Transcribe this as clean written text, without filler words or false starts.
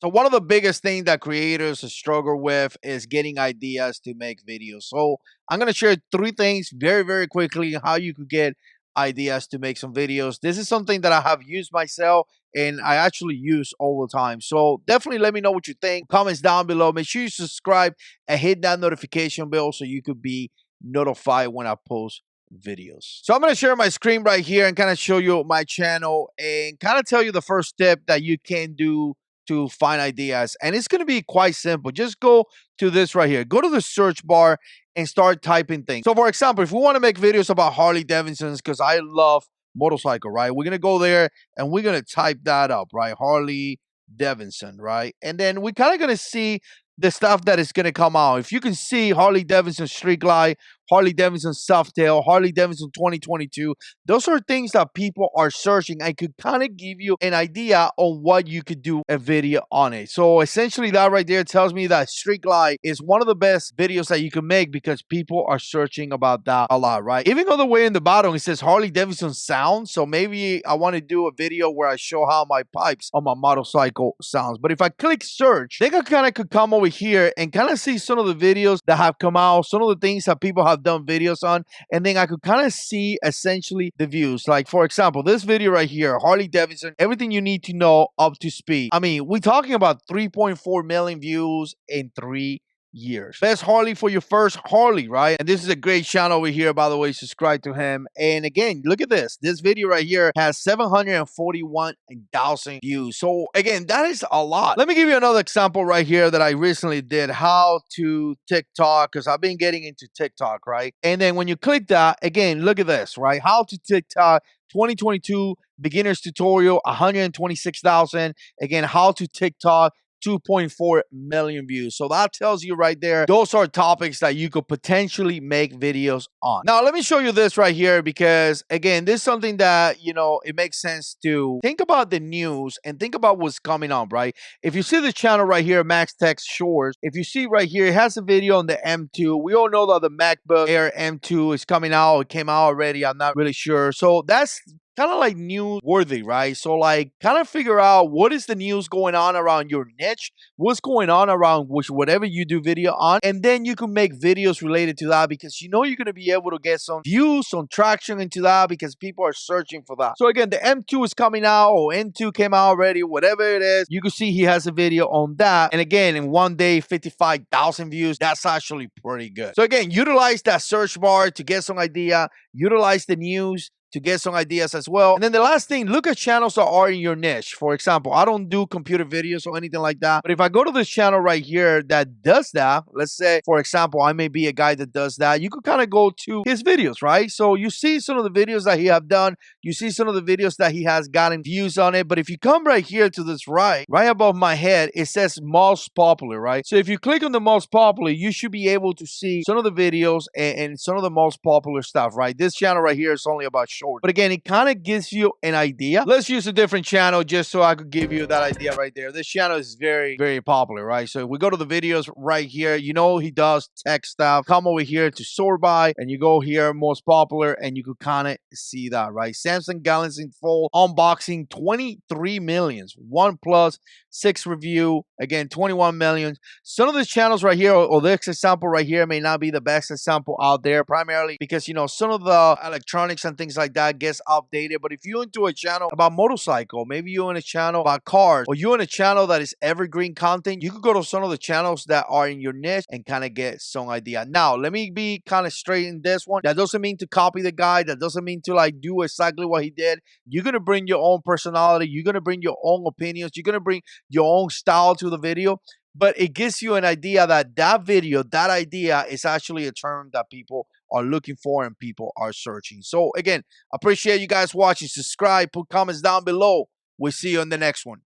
So one of the biggest things that creators struggle with is getting ideas to make videos. So I'm gonna share three things very, very quickly how you could get ideas to make some videos. This is something that I have used myself and I actually use all the time. So definitely let me know what you think. Comments down below. Make sure you subscribe and hit that notification bell so you could be notified when I post videos. So I'm going to share my screen right here and kind of show you my channel and kind of tell you the first step that you can do to find ideas. And it's going to be quite simple. Just go to this right here. Go to the search bar and start typing things. So for example, if we want to make videos about Harley Davidsons, because I love motorcycle, right? We're going to go there and we're going to type that up, right? Harley Davidson, right? And then we're kind of going to see the stuff that is going to come out. If you can see Harley Davidson Street Glide, Harley Davidson Softail, Harley Davidson 2022, those are things that people are searching. I could kind of give you an idea on what you could do a video on it. So essentially that right there tells me that Street Glide is one of the best videos that you can make because people are searching about that a lot, right? Even all the way in the bottom, it says Harley Davidson sound. So maybe I want to do a video where I show how my pipes on my motorcycle sounds. But if I click search, they kind of could come over here and kind of see some of the videos that have come out, some of the things that people have done videos on, and then I could kind of see essentially the views. Like for example, this video right here, Harley Davidson, everything you need to know up to speed. I mean, we're talking about 3.4 million views in 3 years. Best Harley for your first Harley, right? And this is a great channel over here, by the way. Subscribe to him. And again, look at this. This video right here has 741,000 views. So again, that is a lot. Let me give you another example right here that I recently did. How to TikTok, because I've been getting into TikTok, right? And then when you click that, again, look at this, right? How to TikTok 2022 beginners tutorial, 126,000. Again, how to TikTok 2.4 million views. So that tells you right there, those are topics that you could potentially make videos on. Now, let me show you this right here because, again, this is something that, you know, it makes sense to think about the news and think about what's coming on, right? If you see the channel right here, Max Tech Shorts, if you see right here, it has a video on the M2. We all know that the MacBook Air M2 is coming out. It came out already. I'm not really sure. So that's kind of like newsworthy, right? So like kind of figure out what is the news going on around your niche, what's going on around whatever you do video on, and then you can make videos related to that because you know you're going to be able to get some views, some traction into that because people are searching for that. So again, the M2 is coming out or N2 came out already, whatever it is, you can see he has a video on that. And again, in one day, 55,000 views, that's actually pretty good. So again, utilize that search bar to get some idea, utilize the news to get some ideas as well. And then the last thing, look at channels that are in your niche. For example, I don't do computer videos or anything like that. But if I go to this channel right here that does that, let's say, for example, I may be a guy that does that. You could kind of go to his videos, right? So you see some of the videos that he have done. You see some of the videos that he has gotten views on it. But if you come right here to this right above my head, it says most popular, right? So if you click on the most popular, you should be able to see some of the videos and some of the most popular stuff, right? This channel right here is only about short. But again, it kind of gives you an idea. Let's use a different channel just so I could give you that idea right there. This channel is very, very popular, right? So if we go to the videos right here, you know he does tech stuff. Come over here to sort by and you go here, most popular, and you could kind of see that, right? Samsung Galaxy Fold unboxing, 23 millions. OnePlus 6 review, again, 21 million. Some of these channels right here, or this example right here may not be the best example out there, primarily because, you know, some of the electronics and things like that gets updated. But if you're into a channel about motorcycle, maybe you're in a channel about cars, or you're in a channel that is evergreen content, you could go to some of the channels that are in your niche and kind of get some idea. Now, let me be kind of straight in this one. That doesn't mean to copy the guy. That doesn't mean to like do exactly what he did. You're going to bring your own personality. You're going to bring your own opinions. You're going to bring your own style to the video. But it gives you an idea that that video, that idea is actually a term that people are looking for and people are searching. So again, appreciate you guys watching. Subscribe, put comments down below. We'll see you in the next one.